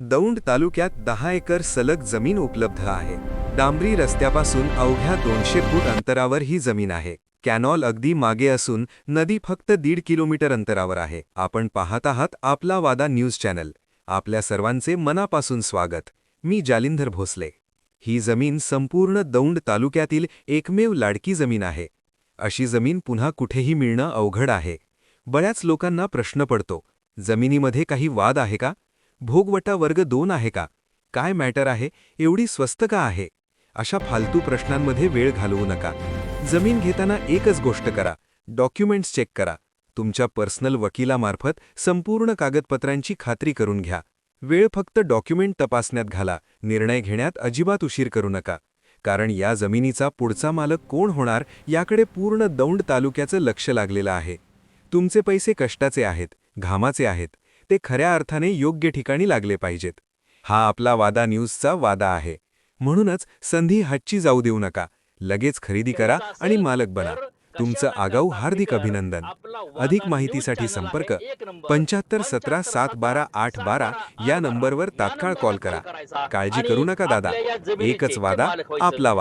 दौंड तालुक्यात 10 एकर सलग जमीन उपलब्ध आहे। डांबरी रस्त्यापासून अवघ्या 200 फूट अंतरावर ही जमीन आहे। कॅनॉल अगदी मागे असून नदी फक्त 1.5 किलोमीटर अंतरावर आहे। आपण पाहत आहात आपला वादा न्यूज चॅनल। आपल्या सर्वांचे मनापासून स्वागत। मी जालिंधर भोसले। ही जमीन संपूर्ण दौंड तालुक्यातील एकमेव लाडकी जमीन आहे। अशी जमीन पुन्हा कुठेही मिळणं अवघड आहे। बऱ्याच लोकांना प्रश्न पडतो, जमिनीमध्ये काही वाद आहे का? भोगवटा वर्ग 2 आहे का? काय मॅटर आहे? एवढी स्वस्त का आहे? अशा फालतू प्रश्नांमध्ये वेळ घालवू नका। जमीन घेताना एकच गोष्ट करा, डॉक्युमेंट्स चेक करा। तुमच्या पर्सनल वकिलामार्फत संपूर्ण कागदपत्रांची खात्री करून घ्या। वेळ फक्त डॉक्युमेंट तपासण्यात घाला, निर्णय घेण्यात अजिबात उशीर करू नका। कारण या जमिनीचा पुढचा मालक कोण होणार याकडे पूर्ण दौंड तालुक्याचं लक्ष लागलेलं आहे। तुमचे पैसे कष्टाचे आहेत, घामाचे आहेत, ते खऱ्या अर्थाने योग्य ठिकाणी लागले पाहिजेत। हा आपला वादा न्यूजचा वादा आहे। म्हणूनच संधी हातची जाऊ देऊ नका, लगेच खरेदी करा आणि मालक बना। तुमचं आगाऊ हार्दिक अभिनंदन। अधिक माहितीसाठी संपर्क 75 17 7 12 8 12 या नंबरवर तात्काळ कॉल करा। काळजी करू नका दादा, एकच वादा, आपला वादा।